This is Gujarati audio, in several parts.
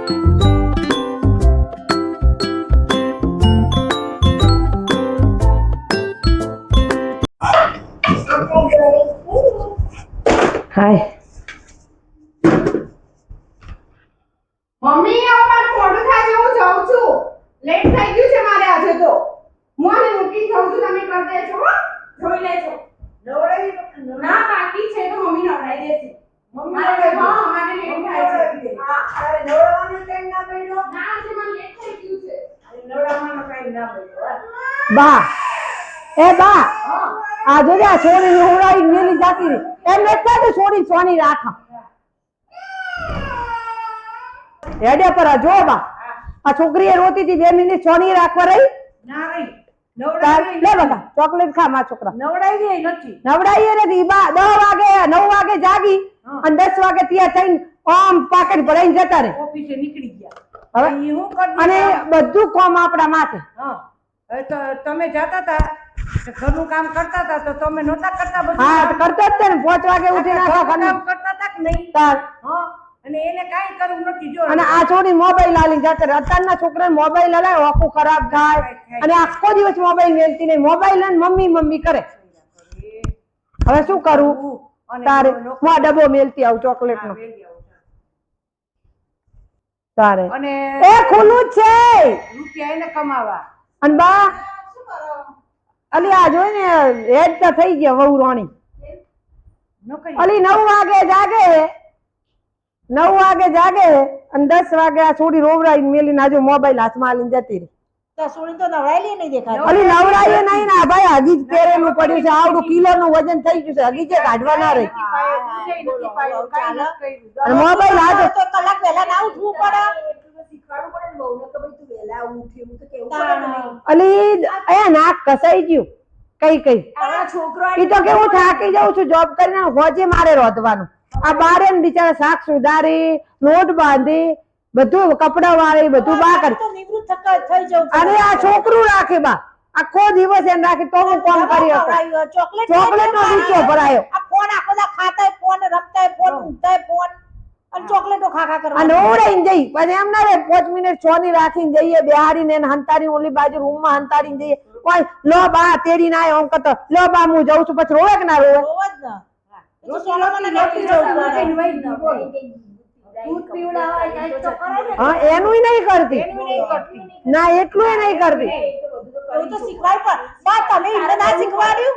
હાય મમ્મી અમાર મોડું થાય છે, હું જાઉં છું. લેટ થઈ ગયું છે મારે આજે તો. હું આને મૂકીને જાઉં છું, તમે કરી દેજો હો. જોઈ લેજો. નવડાવી ના બાકી છે તો મમ્મી નવડાવી દેશે. મમ્મી હા અમારે લેટ થાય છે. હા અરે નવડાવવાનો ટાઈમ ના પડ્યો. ના આજે મને લેટ થઈ ગયું છે. અરે નવડાવવાનો ટાઈમ ના પડ્યો. બા એ બા આ જોજે આ છોડી ઉડાવી મેલી જાતી રહી એમ નથી તો છોડી સોની રાખા હેડે પર જો બા આ છોકરીએ રોતી હતી 2 મિનિટ સોની રાખવા રહી ના રહી નવડાવી લે બકા ચોકલેટ ખા માં છોકરા નવડાવી નથી નથી બા 10 વાગે 9 વાગે જાગી અને 10 વાગે ત્યાં થઈને આમ પાકેટ ભરાઈને જતા રહે ઓફિસે નીકળી ગયા. હવે હું કરી અને બધું કામ આપણા માથે હા હવે તો તમે જાતા હતા ઘરનું કામ કરતા હતા તો તમે નહોતા કરતા બધું હા કરતો જ છે ને 5 વાગે ઉઠીને આખા કામ ઘરનું કરતા હતા કે નહીં તાર હા અને એને કાઈ કરવું નથી જો અને આ છોડી મોબાઈલ આલી જતા અત્યારના છોકરાને મોબાઈલ હલાય આખું ખરાબ થાય અને આખો દિવસ મોબાઈલ મેલતી નહીં મોબાઈલ અને મમ્મી મમ્મી કરે હવે શું કરું તારે હું આ ડબ્બો મેલતી આવું ચોકલેટ નો તારે અને એ ખુલ્લું જ છે રૂપિયા એને કમાવા અને બા અલી આ જોઈ ને હેડ તો થઈ ગયા વહુ રાણી નોકરી અલી 9 વાગે જાગે 9 વાગે જાગે અને 10 વાગે આ છોડી રોવરાઈ મેલીને આજો મોબાઈલ હાથમાં આલીને જતી રહી તો સોની તો નવરાયેલી નહીં દેખાતી. અલી નવરાઈએ નહીં ને ભાઈ હજી જ પહેરેલું પડ્યું છે આવડું કિલોનું વજન થઈ ગયું છે હજી જે કાઢવા ના રહી અને મોબાઈલ હાથ તો કલાક પહેલા ના ઉઠવું પડે. અલી એ નાક કસાઈ ગયું કઈ કઈ ઈ તો કે હું થાકી જાઉં છું જોબ કરીને હોજે મારે રોધવાનું આ બારે ને બિચારા શાક સુધારી લોટ બાંધી બધું કપડા વાળી બધું બા કરે તો નિવૃત્ત થઈ જવું અને આ છોકરું રાખે બા આખો દિવસ એમ રાખે તો હું કોમ કરી શકું ચોકલેટ ચોકલેટ નો રીચો ભરાયો આ ફોન આખો દા ખાતાય ફોન રમતાય ફોન ઊંઘતાય ફોન અને ચોકલેટો ખાખા કરવા અને ઓળાઈને જઈ પછી એમ ના રે 5 મિનિટ છોની રાખીને જઈએ બિહારીને એને હંતારી ઓલી બાજુ રૂમમાં હંતારીને જઈએ કોઈ લો બા તેડી ના આયો કતો લો બા હું જાઉં છું પછી રોવે કે ના રોવે રોજ ના એ તો સોનામાં નોકરી જવું પડે. દૂધ પીવડાવાય કાઈ તો કરે ને હા એનું નહીં કરતી ના એટલું નહીં કરતી એવું તો શીખવાય પણ બા તમે એમને ના શીખવાડ્યું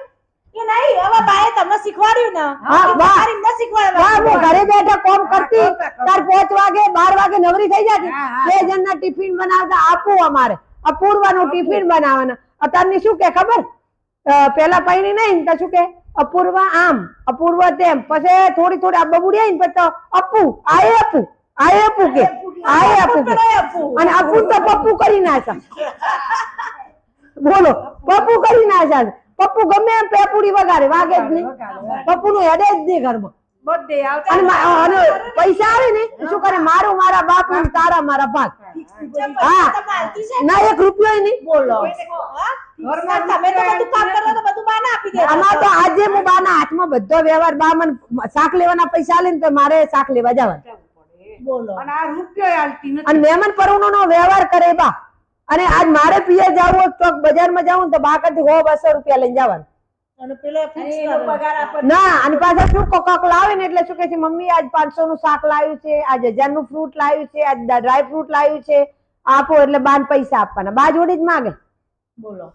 કે નહીં હવે બાએ તમને શીખવાડ્યું ને હા બા તમારે એમને શીખવાડ્યું બા હું ઘરે બેઠા કોમ કરતી તાર 5 વાગે 12 વાગે નવરી થઈ જતી 2 જણના ટિફિન બનાવતા આપવું અમારે અપૂર્વાનું ટિફિન બનાવવાના અત્યારની શું કે ખબર પેલા પૈણી નહીં તો શું કે અપૂર્વા આમ અપૂર્વા તેમ પછી થોડી થોડી આ બબુડી આવીને પછી તો અપ્પુ આય અપ્પુ કે આય અપ્પુ કે અને અપ્પુ તો પપ્પુ કરી નાખ્યા બોલો પપ્પુ કરી નાખ્યા પપ્પુ ગમે એમ પેપુડી વગાડે વાગે જ નહીં પપ્પુ નું હેડે જ નહીં ઘરમાં બર્થડે અને પૈસા આવે ને શું કરે મારું મારા બાપ નું તારા મારા ભાગ હા ના 1 રૂપિયો નહીં બોલો ઘરમાં તમે તો બધું કામ કરો તો બધું બાના આપી દે આમાં તો આજે હું બાના હાથમાં બધો વ્યવહાર બા મને શાક લેવાના પૈસા આલે ને તો મારે શાક લેવા જવાનું બોલો અને આ રૂપિયો આલતી નથી અને મહેમાન પરવનો નો વ્યવહાર કરે બા અને આજ મારે પિયર જાવું હોય તો બજારમાં જાવું તો બા કરતી 100-200 રૂપિયા લઈને જવાનું અને પેલે ફિક્સ પગાર આપે ના અને પાછા શું કોક લાવે ને એટલે શું કહે છે મમ્મી આજ 500 નું શાક લાવ્યું છે આજ 1000 નું ફ્રૂટ લાવ્યું છે આજ ડ્રાય ફ્રૂટ લાવ્યું છે આપો એટલે બાન પૈસા આપવાના બા જોડે જ માંગે બોલો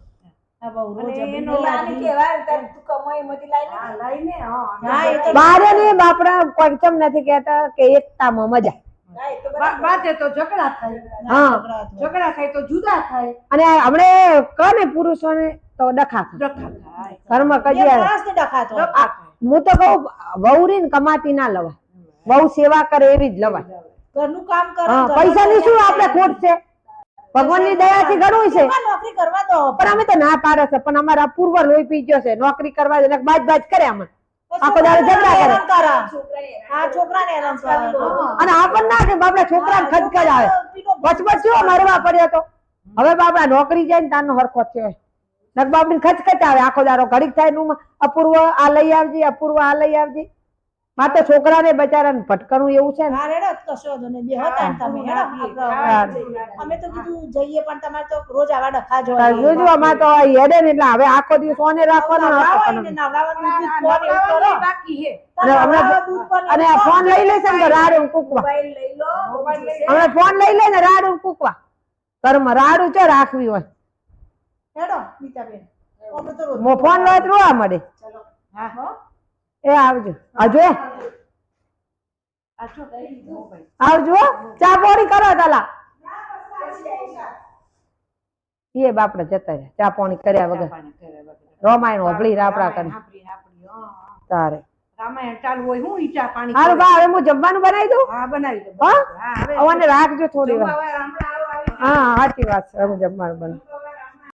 આ બહુ રોજ એનો આની કહેવાય તાર તું કમાઈ મતી લઈને હા એ તો બારે ને બાપડા કોઈ કેમ નથી કહેતા કે એકતામાં મજા બાતે તો ઝઘડા થાય હા ઝઘડા થાય તો જુદા થાય અને હમણે કને પુરુષોને તો ડખા ડખા થાય ઘરમાં એ કજિયા માણસને ડખાતો હું તો કહું વહુરીને કમાતી ના લવાય બહુ સેવા કરે એવી જ લવાય ઘરનું કામ કરે હા પૈસાની શું આપણે ખોટ છે ભગવાનની દયાથી ઘણું છે નોકરી કરવા દો પણ અમે તો ના પાડે છે પણ અમારા પૂર્વ લોહી પી ગયો છે નોકરી કરવા દે બાજ કરે અમને આખો દાડો ઝઘડા કરે આ છોકરાને હેરાન કરે અને આપણ ના કે બાપડા છોકરાને ખચખચ આવે વચમાં શું મરવા પડ્યો તો હવે બાપડા નોકરી જાય ને તારનો હરખો થયો નક બાપડી ખચખચ આવે આખો દાડો ઘડીક થાય નું અપૂર્વ આ લઈ આવજે અપૂર્વ આ લઈ આવજે માં તો છોકરાને બચારાને ભટકણું એવું છે ને. હા રેડો કશો વાંધો નહીં બે હતા ને તમે હેડો અમે તો કીધું જઈએ પણ તમારે તો રોજ આવા ડખા જોઈએ જોજો અમાર તો હેડે ને એટલે હવે આખો દિવસ ઓને રાખવાનો નવડાવવાનું ને નવડાવવાનું દૂધ કોણ એવું કરો બાકી હે અને હમણાં દૂધ પણ અને આ ફોન લઈ લેશે ને તો રાડું કૂકવા મોબાઈલ લઈ લો મોબાઈલ લઈ હમણાં ફોન લઈ લે ને રાડું કૂકવા ઘરમાં રાડું ચો રાખવી હોય હેડો નીતાબેન અમે તો રોજ ફોન લો તો રોવા મળે. હા હો એ આવજો હજુ આજો કઈ દીધું ભાઈ આવજો ચા પાણી કરો તાલા એ બાપડા જતા રહ્યા ચા પાણી કર્યા વગર રામાયણ હોભળી રાપડા કરી તારે રામાયણ ચાલુ હોય હું ઈચા પાણી હારું બા હવે હું જમવાનું બનાવી દઉં. હા બનાવી દો હા હા હવે અવાને રાખજો થોડી વાર. હમણાં આવો આવી હા સાચી વાત છે હવે હું જમવાનું બનાવું.